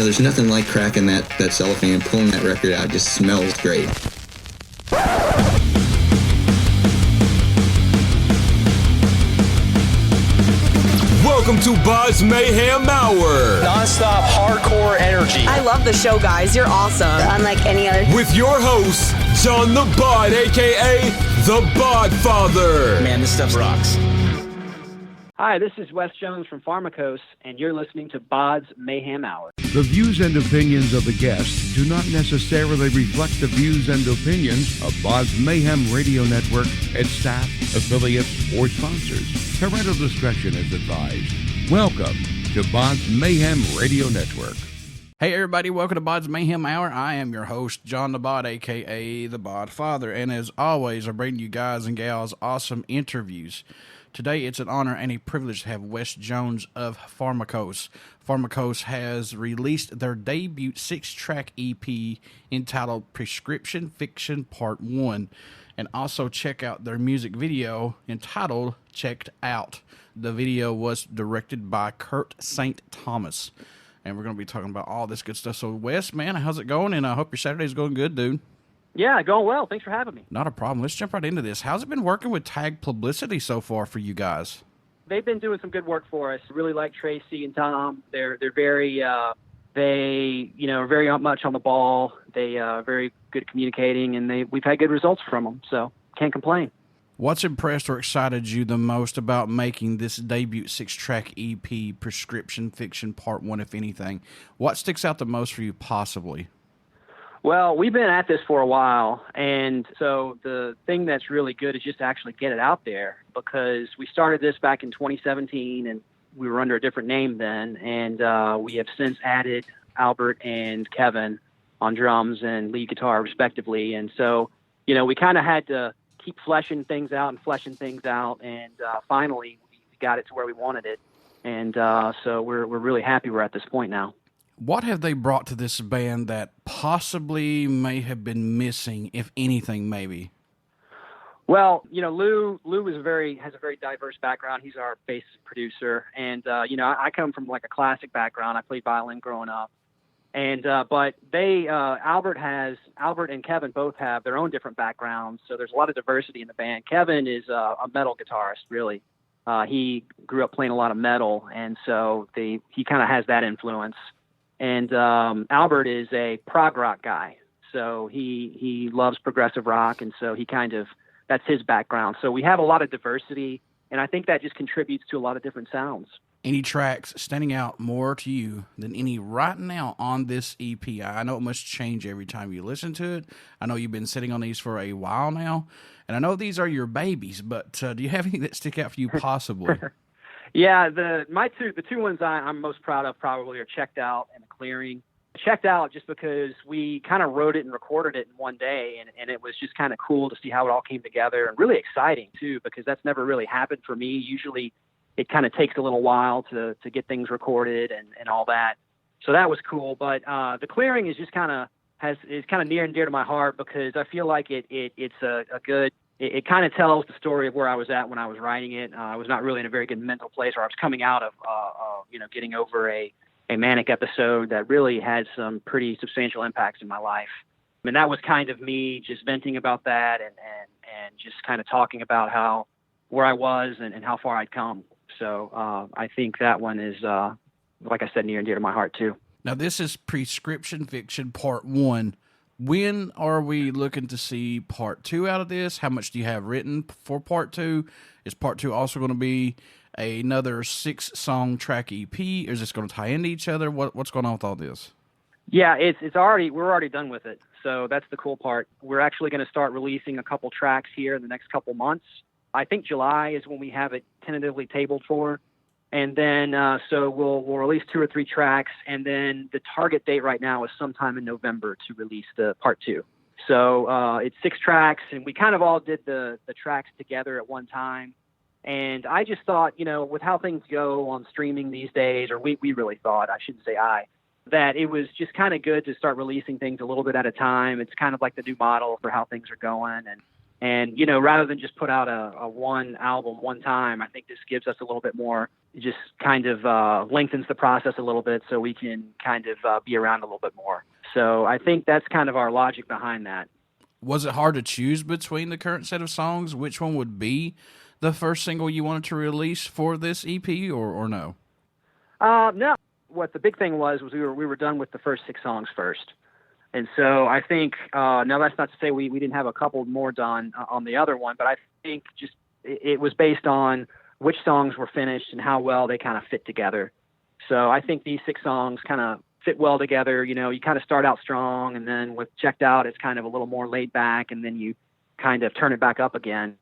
There's nothing like cracking that cellophane and pulling that record out. It just smells great. Welcome to BODS Mayhem Hour. Non-stop hardcore energy. I love the show, guys. You're awesome. Unlike any other. With your host, John the Bod, a.k.a. The Bod Father. Man, this stuff rocks. Hi, this is Wes Jones from Pharmacose, and you're listening to BODS Mayhem Hour. The views and opinions of the guests do not necessarily reflect the views and opinions of BODS Mayhem Radio Network, its staff, affiliates, or sponsors. Parental discretion is advised. Welcome to BODS Mayhem Radio Network. Hey everybody, welcome to BODS Mayhem Hour. I am your host, John the Bod, a.k.a. The Bod Father, and as always, I bring you guys and gals awesome interviews. Today, it's an honor and a privilege to have Wes Jones of Pharmacose. Pharmacose has released their debut 6-track EP entitled Prescription Fiction Part 1, and also check out their music video entitled Checked Out. The video was directed by Kurt St. Thomas, and we're going to be talking about all this good stuff. So, Wes, man, how's it going? And I hope your Saturday's going good, dude. Yeah, going well. Thanks for having me. Not a problem. Let's jump right into this. How's it been working with Tag Publicity so far for you guys? They've been doing some good work for us. Really like Tracy and Tom. They're very are very much on the ball. They are very good at communicating, and we've had good results from them. So can't complain. What's impressed or excited you the most about making this debut 6-track EP, Prescription Fiction Part 1, if anything? What sticks out the most for you, possibly? Well, we've been at this for a while, and so the thing that's really good is just to actually get it out there, because we started this back in 2017, and we were under a different name then, and we have since added Albert and Kevin on drums and lead guitar, respectively, and so, we kind of had to keep fleshing things out, and finally we got it to where we wanted it, and so we're really happy we're at this point now. What have they brought to this band that possibly may have been missing, if anything, maybe? Well, Lou has a very diverse background. He's our bass producer, and I come from like a classic background. I played violin growing up, and but Albert and Kevin both have their own different backgrounds, so there's a lot of diversity in the band. Kevin is a metal guitarist, really. He grew up playing a lot of metal, and so he kind of has that influence. And Albert is a prog rock guy, so he loves progressive rock, and so that's his background. So we have a lot of diversity, and I think that just contributes to a lot of different sounds. Any tracks standing out more to you than any right now on this EP? I know it must change every time you listen to it. I know you've been sitting on these for a while now, and I know these are your babies, but do you have any that stick out for you possibly? Yeah, the two ones I'm most proud of probably are Checked Out and Clearing. Checked Out just because we kind of wrote it and recorded it in one day, and it was just kind of cool to see how it all came together, and really exciting too, because that's never really happened for me. Usually it kind of takes a little while to get things recorded and all that. So that was cool. But the Clearing is just kind of near and dear to my heart, because I feel like it's a good. It kind of tells the story of where I was at when I was writing it. I was not really in a very good mental place, or I was coming out of, getting over a manic episode that really had some pretty substantial impacts in my life. And that was kind of me just venting about that and just kind of talking about where I was and how far I'd come. So I think that one is, like I said, near and dear to my heart too. Now this is Prescription Fiction Part 1. When are we looking to see Part 2 out of this? How much do you have written for Part 2? Is Part 2 also going to be another 6-song track EP? Or is this going to tie into each other? What's going on with all this? Yeah, we're already done with it. So that's the cool part. We're actually going to start releasing a couple tracks here in the next couple months. I think July is when we have it tentatively tabled for. And then, so we'll release 2 or 3 tracks, and then the target date right now is sometime in November to release the Part 2. So it's 6 tracks, and we kind of all did the tracks together at one time. And I just thought, with how things go on streaming these days, or we really thought, I shouldn't say that it was just kind of good to start releasing things a little bit at a time. It's kind of like the new model for how things are going. And rather than just put out a one album one time, I think this gives us a little bit more just kind of lengthens the process a little bit so we can kind of be around a little bit more. So I think that's kind of our logic behind that. Was it hard to choose between the current set of songs? Which one would be the first single you wanted to release for this EP, or no? No. What the big thing was we were done with the first 6 songs first. And so I think, now that's not to say we didn't have a couple more done on the other one, but I think just it was based on which songs were finished and how well they kind of fit together. So I think these 6 songs kind of fit well together. You know, you kind of start out strong, and then with Checked Out, it's kind of a little more laid back, and then you kind of turn it back up again,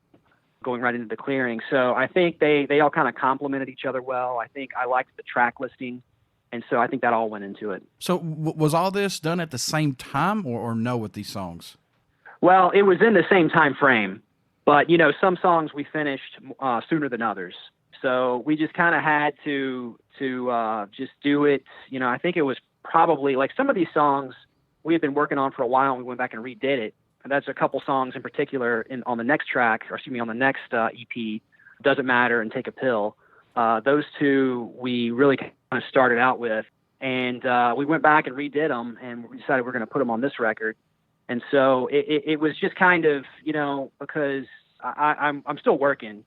going right into the clearing. So I think they all kind of complemented each other well. I think I liked the track listing, and so I think that all went into it. So was all this done at the same time or no with these songs? Well, it was in the same time frame, but, you know, some songs we finished sooner than others. So we just kind of had to just do it. You know, I think it was probably like some of these songs we had been working on for a while, and we went back and redid it. And that's a couple songs in particular on the next track, on the next EP, Doesn't Matter and Take a Pill. Those 2 we really kind of started out with, and we went back and redid them, and we decided we're going to put them on this record. And so it was just kind of, you know, because I'm still working.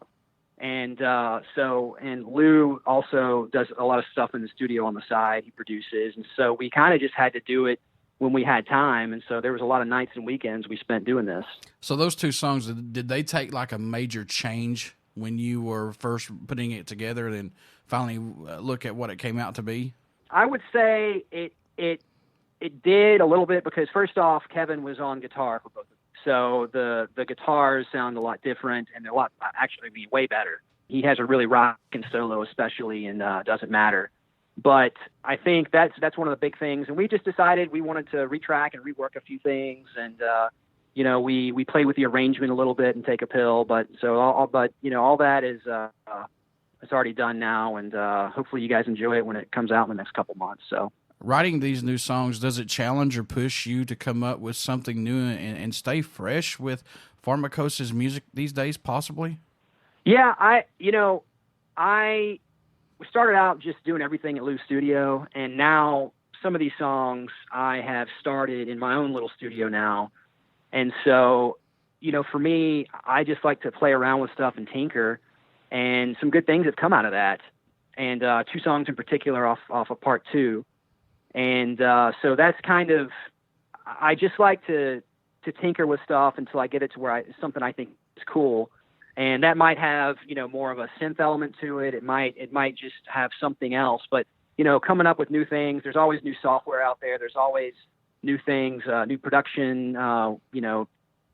And and Lou also does a lot of stuff in the studio on the side. He produces. And so we kind of just had to do it when we had time. And so there was a lot of nights and weekends we spent doing this. So those 2 songs, did they take like a major change when you were first putting it together and then finally look at what it came out to be? I would say it did a little bit, because first off, Kevin was on guitar for both of them. So the guitars sound a lot different, and they're actually way better. He has a really rockin' solo, especially in Doesn't Matter. But I think that's one of the big things. And we just decided we wanted to retrack and rework a few things. And, you know, we played with the arrangement a little bit and Take a Pill. But all that is it's already done now. And hopefully you guys enjoy it when it comes out in the next couple months. So. Writing these new songs, does it challenge or push you to come up with something new and stay fresh with Pharmacose's music these days, possibly? Yeah, we started out just doing everything at Lou's studio, and now some of these songs I have started in my own little studio now. And so, you know, for me, I just like to play around with stuff and tinker, and some good things have come out of that. And 2 songs in particular off of part 2. And so that's kind of, I just like to tinker with stuff until I get it to where something I think is cool. And that might have, you know, more of a synth element to it. It might just have something else. But, you know, coming up with new things, there's always new software out there. There's always new things, new production,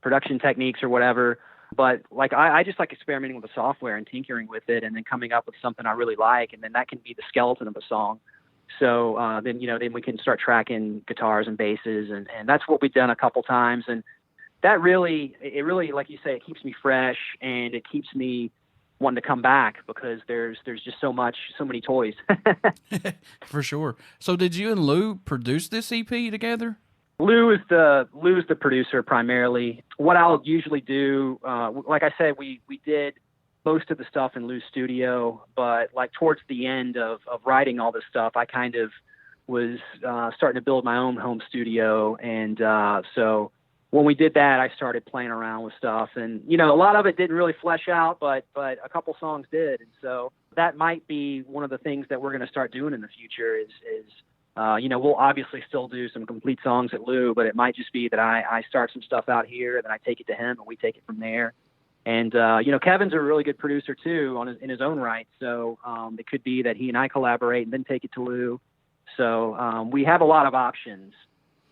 production techniques or whatever. But like, I just like experimenting with the software and tinkering with it, and then coming up with something I really like. And then that can be the skeleton of a song. So then we can start tracking guitars and basses, and that's what we've done a couple times. And that really, like you say, it keeps me fresh, and it keeps me wanting to come back, because there's just so many toys. For sure. So did you and Lou produce this EP together? Lou's the producer primarily. What I'll usually do, like I said, we did most of the stuff in Lou's studio, but like towards the end of writing all this stuff, I kind of was starting to build my own home studio. And so when we did that, I started playing around with stuff, and, you know, a lot of it didn't really flesh out, but a couple songs did. And so that might be one of the things that we're going to start doing in the future is we'll obviously still do some complete songs at Lou, but it might just be that I start some stuff out here, and then I take it to him, and we take it from there. And, Kevin's a really good producer too in his own right. So it could be that he and I collaborate and then take it to Lou. So we have a lot of options.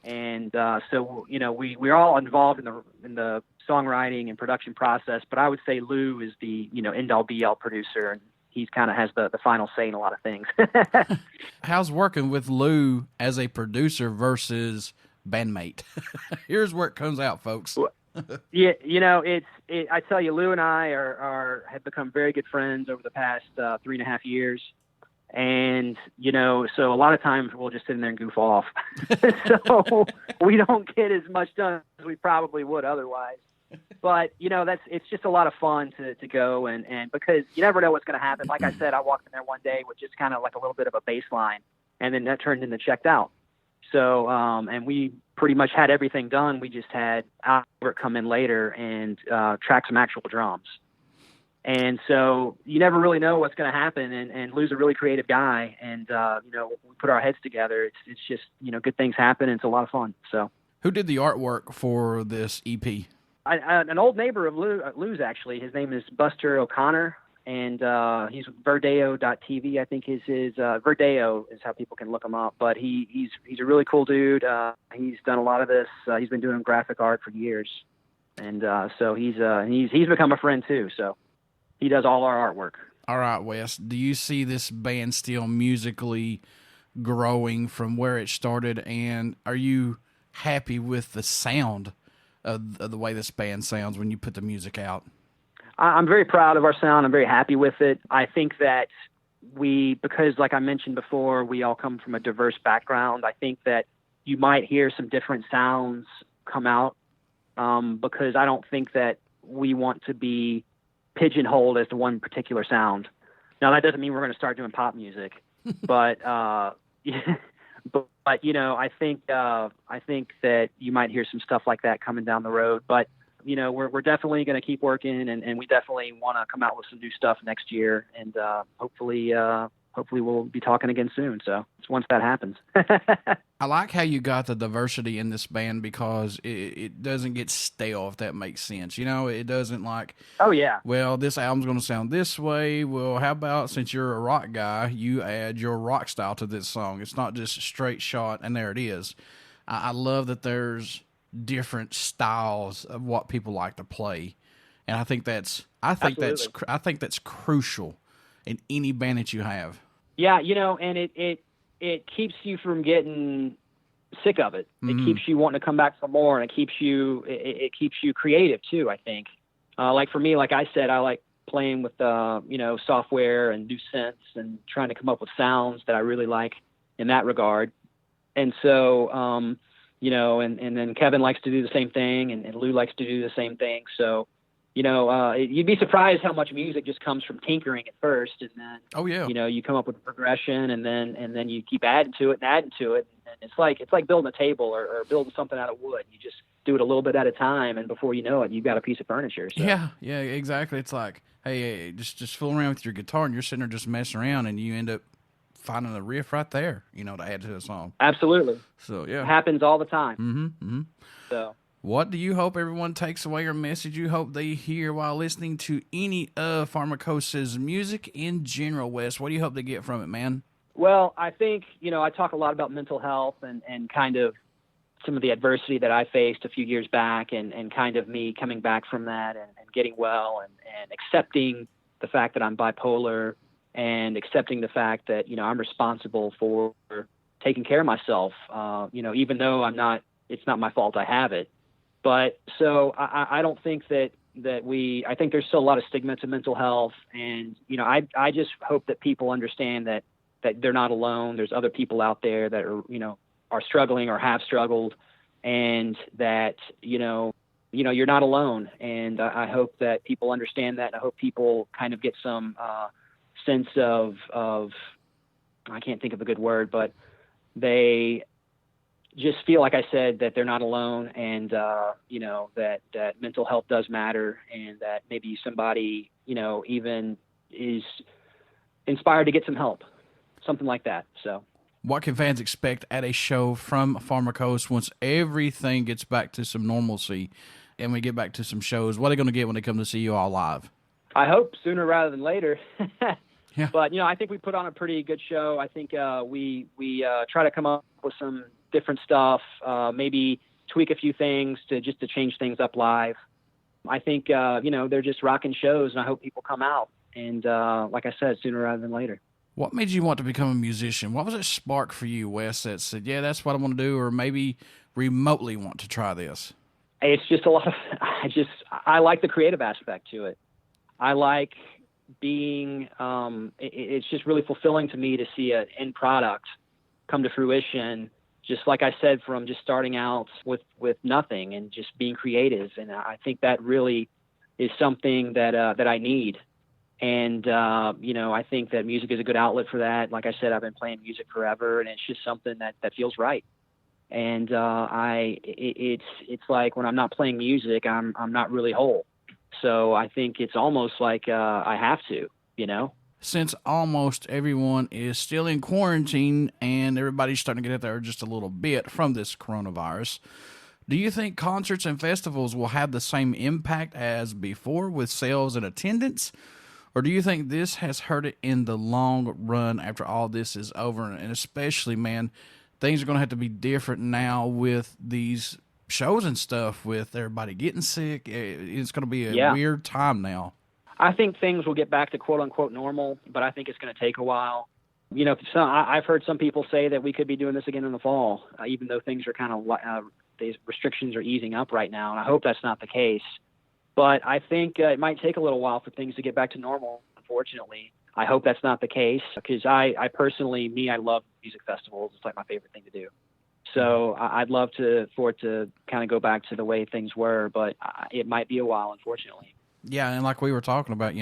And we're all involved in the songwriting and production process, but I would say Lou is the, end all be all producer, and he kind of has the final say in a lot of things. How's working with Lou as a producer versus bandmate? Here's where it comes out, folks. Yeah, I tell you, Lou and I have become very good friends over the past 3.5 years. And, so a lot of times we'll just sit in there and goof off. So we don't get as much done as we probably would otherwise. But it's just a lot of fun to go and because you never know what's going to happen. Like I said, I walked in there one day with just kind of like a little bit of a bass line, and then that turned into Checked Out. So, and we pretty much had everything done. We just had Albert come in later and track some actual drums. And so you never really know what's going to happen. And Lou's a really creative guy. And, we put our heads together. It's just, good things happen. And it's a lot of fun. So, who did the artwork for this EP? An old neighbor of Lou's, actually. His name is Buster O'Connor. And he's Verdeo.tv, I think is his Verdeo is how people can look him up. But he's a really cool dude. He's done a lot of this. He's been doing graphic art for years, and so he's become a friend too. So he does all our artwork. All right, Wes. Do you see this band still musically growing from where it started? And are you happy with the sound of the way this band sounds when you put the music out? I'm very proud of our sound. I'm very happy with it. I think that because like I mentioned before, we all come from a diverse background. I think that you might hear some different sounds come out because I don't think that we want to be pigeonholed as to one particular sound. Now, that doesn't mean we're going to start doing pop music, but I think that you might hear some stuff like that coming down the road. But we're definitely going to keep working, and we definitely want to come out with some new stuff next year, and hopefully we'll be talking again soon. So once that happens. I like how you got the diversity in this band because it doesn't get stale, if that makes sense. It doesn't like, oh yeah, well, this album's going to sound this way. Well, how about since you're a rock guy, you add your rock style to this song? It's not just straight shot and there it is. I love that there's different styles of what people like to play, and I think that's crucial in any band that you have. Yeah, and it keeps you from getting sick of it. Mm-hmm. It keeps you wanting to come back for more, and it keeps you creative too. I think, like for me, like I said, I like playing with software and new synths and trying to come up with sounds that I really like in that regard, and so. And then Kevin likes to do the same thing, and Lou likes to do the same thing. So, you'd be surprised how much music just comes from tinkering at first, and then you come up with a progression, and then you keep adding to it, and it's like building a table or building something out of wood. You just do it a little bit at a time, and before you know it, you've got a piece of furniture. So. Yeah, exactly. It's like, hey, just fool around with your guitar, and you're sitting there just messing around, and you end up finding a riff right there, to add to the song. Absolutely. So, yeah. It happens all the time. Mm-hmm. Mm-hmm. So, what do you hope everyone takes away, or message you hope they hear while listening to any of Pharmacose's music in general, Wes? What do you hope they get from it, man? Well, I think, I talk a lot about mental health and kind of some of the adversity that I faced a few years back and kind of me coming back from that and getting well and accepting the fact that I'm bipolar, and accepting the fact that, I'm responsible for taking care of myself, even though it's not my fault I have it. But so I don't think that I think there's still a lot of stigma to mental health. And, I just hope that people understand that they're not alone. There's other people out there that are struggling or have struggled, and that, you're not alone. And I hope that people understand that. I hope people kind of get some, sense of I can't think of a good word, but they just feel, like I said, that they're not alone, and that mental health does matter, and that maybe somebody even is inspired to get some help, something like that. So what can fans expect at a show from Pharmacose once everything gets back to some normalcy and we get back to some shows? What are they going to get when they come to see you all live? I hope sooner rather than later. Yeah. But, I think we put on a pretty good show. I think we try to come up with some different stuff, maybe tweak a few things to change things up live. I think, they're just rocking shows, and I hope people come out. And like I said, sooner rather than later. What made you want to become a musician? What was that spark for you, Wes, that said, yeah, that's what I want to do, or maybe remotely want to try this? It's just a lot of, I like the creative aspect to it. I like being, it's just really fulfilling to me to see an end product come to fruition just like I said, from just starting out with nothing and just being creative. And I think that really is something that I need. And, I think that music is a good outlet for that. Like I said, I've been playing music forever, and it's just something that feels right. And it's like when I'm not playing music, I'm not really whole. So I think it's almost like I have to, Since almost everyone is still in quarantine and everybody's starting to get out there just a little bit from this coronavirus, do you think concerts and festivals will have the same impact as before with sales and attendance? Or do you think this has hurt it in the long run after all this is over? And especially, man, things are going to have to be different now with these shows and stuff, with everybody getting sick. It's going to be a weird time now. I think things will get back to quote unquote normal, but I think it's going to take a while. I've heard some people say that we could be doing this again in the fall, even though things are kind of, these restrictions are easing up right now. And I hope that's not the case. But I think it might take a little while for things to get back to normal, unfortunately. I hope that's not the case, because I personally, I love music festivals. It's like my favorite thing to do. So I'd love for it to kind of go back to the way things were, but it might be a while, unfortunately. Yeah, and like we were talking about,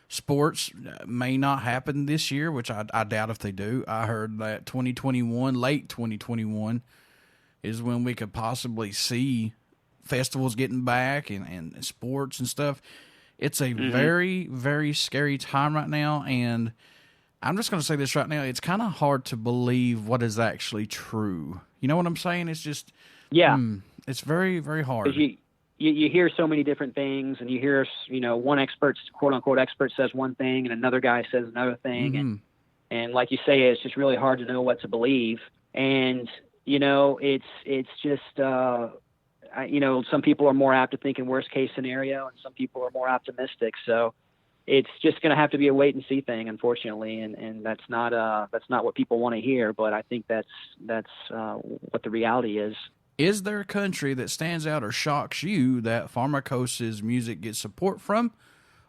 sports may not happen this year, which I doubt if they do. I heard that late 2021, is when we could possibly see festivals getting back and sports and stuff. It's a very, very scary time right now, and I'm just going to say this right now. It's kind of hard to believe what is actually true. You know what I'm saying? It's just, it's very, very hard. You hear so many different things, and you hear, one quote unquote expert says one thing and another guy says another thing. And like you say, it's just really hard to know what to believe. And, it's just, some people are more apt to think in worst case scenario, and some people are more optimistic. So it's just going to have to be a wait and see thing, unfortunately. And that's not what people want to hear, but I think that's what the reality is. Is there a country that stands out or shocks you that Pharmacose's music gets support from,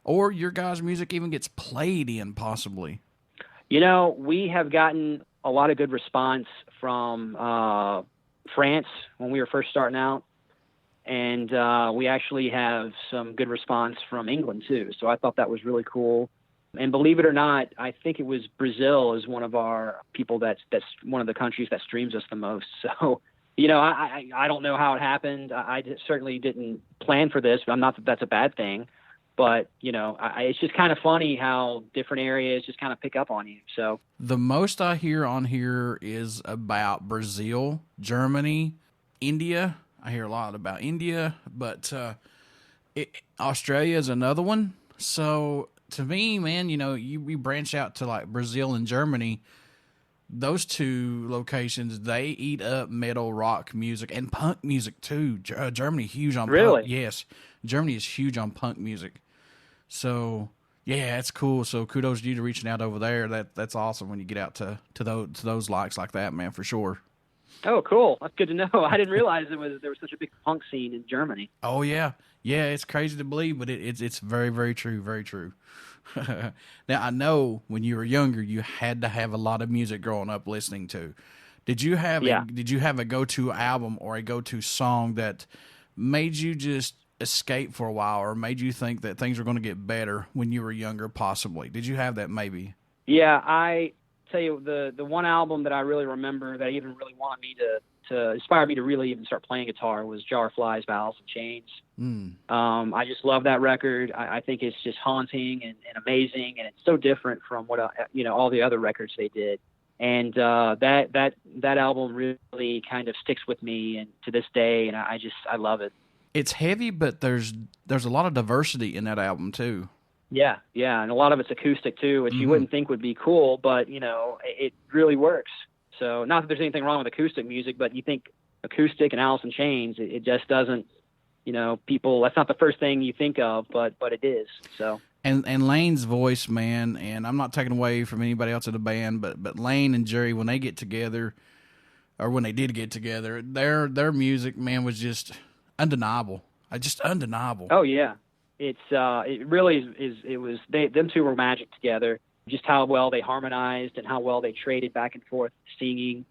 or your guys' music even gets played in, possibly? We have gotten a lot of good response from France when we were first starting out, and we actually have some good response from England too. So I thought that was really cool. And believe it or not, I think it was Brazil is one of our people that's one of the countries that streams us the most. So. I don't know how it happened. I certainly didn't plan for this. I'm not that that's a bad thing, but it's just kind of funny how different areas just kind of pick up on you. So the most I hear on here is about Brazil, Germany, India. I hear a lot about India, but Australia is another one. So to me, man, we branch out to like Brazil and Germany. Those two locations, they eat up metal, rock music, and punk music too. Germany huge on really? Punk. Yes, Germany is huge on punk music. So yeah, it's cool. So kudos to you to reaching out over there. That's awesome when you get out to those likes like that, man, for sure. Oh, cool. That's good to know. I didn't realize there was such a big punk scene in Germany. Oh yeah, it's crazy to believe, but it's very, very true, very true. Now, I know when you were younger, you had to have a lot of music growing up listening to. Did you have a go-to album or a go-to song that made you just escape for a while, or made you think that things were going to get better when you were younger, possibly? Did you have that maybe? Yeah, I tell you, the one album that I really remember that even really wanted me to inspire me to really even start playing guitar was Jar Flies by Alice in Chains. I just love that record. I think it's just haunting and amazing, and it's so different from what all the other records they did. And that album really kind of sticks with me and to this day, and I love it. It's heavy, but there's a lot of diversity in that album too. Yeah, and a lot of it's acoustic too, which you wouldn't think would be cool, but it really works. So not that there's anything wrong with acoustic music, but you think acoustic and Alice in Chains, it just doesn't, people, that's not the first thing you think of, but it is. So. And Lane's voice, man, and I'm not taking away from anybody else in the band, but Lane and Jerry, when they get together, or when they did get together, their music, man, was just undeniable. Just undeniable. Oh yeah. It really is. Them two were magic together. Just how well they harmonized and how well they traded back and forth singing,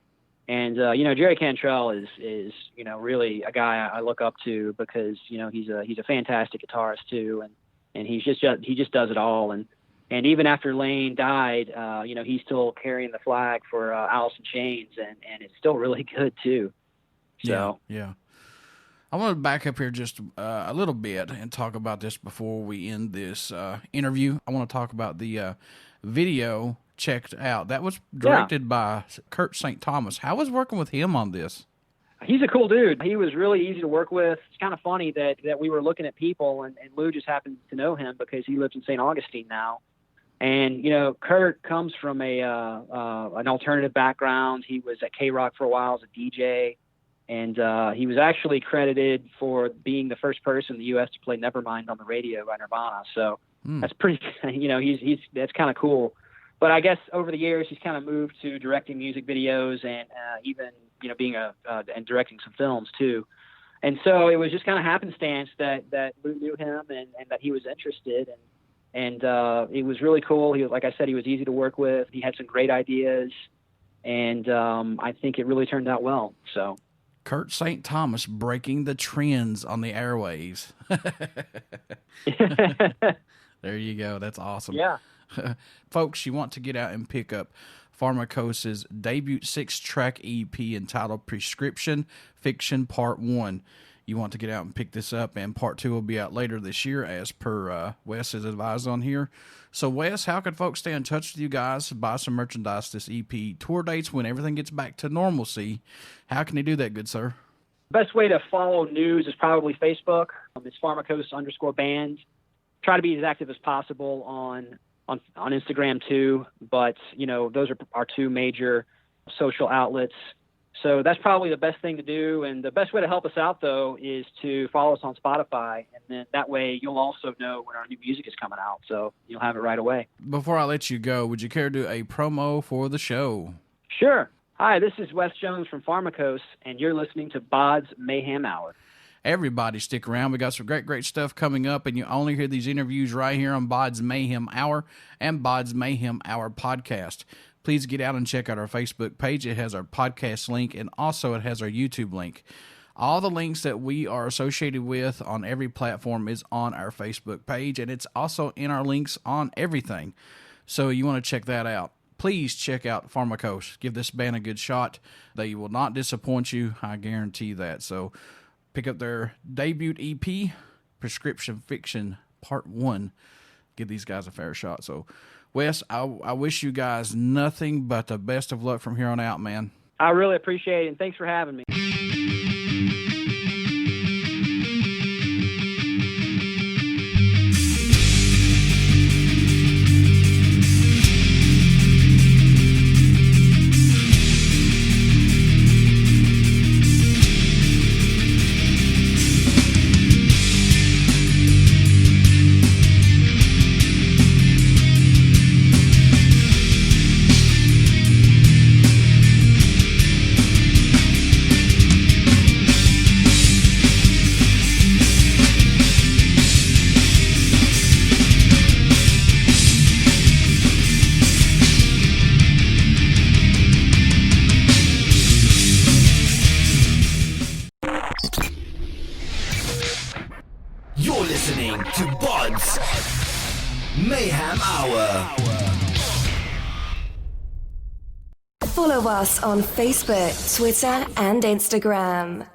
And, Jerry Cantrell is, really a guy I look up to because, he's a fantastic guitarist too. And he just does it all. And even after Lane died, he's still carrying the flag for Alice in Chains, and it's still really good too. So yeah. I want to back up here just a little bit and talk about this before we end this interview. I want to talk about the video Checked Out. That was directed by Kurt St. Thomas. How was working with him on this? He's a cool dude. He was really easy to work with. It's kind of funny that we were looking at people, and Lou just happened to know him because he lives in St. Augustine now. And, Kurt comes from an alternative background. He was at K-Rock for a while as a DJ. And he was actually credited for being the first person in the U.S. to play Nevermind on the radio by Nirvana. So that's pretty, that's kind of cool. But I guess over the years, he's kind of moved to directing music videos and even, being and directing some films too. And so it was just kind of happenstance that Lou knew him and that he was interested. And it was really cool. He was, like I said, he was easy to work with. He had some great ideas. And I think it really turned out well. So. Kurt St. Thomas breaking the trends on the airwaves. There you go. That's awesome. Yeah. Folks, you want to get out and pick up Pharmacose's debut 6-track EP entitled Prescription Fiction Part 1. You want to get out and pick this up, and Part 2 will be out later this year as per Wes has advised on here. So, Wes, how can folks stay in touch with you guys, buy some merchandise, this EP, tour dates when everything gets back to normalcy? How can they do that, good sir? Best way to follow news is probably Facebook. It's Pharmacose_band. Try to be as active as possible on Instagram too, but those are our two major social outlets. So that's probably the best thing to do. And the best way to help us out, though, is to follow us on Spotify. And then that way you'll also know when our new music is coming out. So you'll have it right away. Before I let you go, would you care to do a promo for the show? Sure. Hi, this is Wes Jones from Pharmacose, and you're listening to BODS Mayhem Hour. Everybody stick around. We got some great stuff coming up, and you only hear these interviews right here on BODS Mayhem Hour and BODS Mayhem Hour podcast. Please get out and check out our Facebook page. It has our podcast link, and also it has our YouTube link. All the links that we are associated with on every platform is on our Facebook page, and it's also in our links on everything. So you want to check that out. Please check out Pharmacose. Give this band a good shot. They will not disappoint you. I guarantee that. So pick up their debut EP, Prescription Fiction Part 1. Give these guys a fair shot. So, Wes, I wish you guys nothing but the best of luck from here on out, man. I really appreciate it, and thanks for having me. You're listening to BODS Mayhem Hour. Follow us on Facebook, Twitter, and Instagram.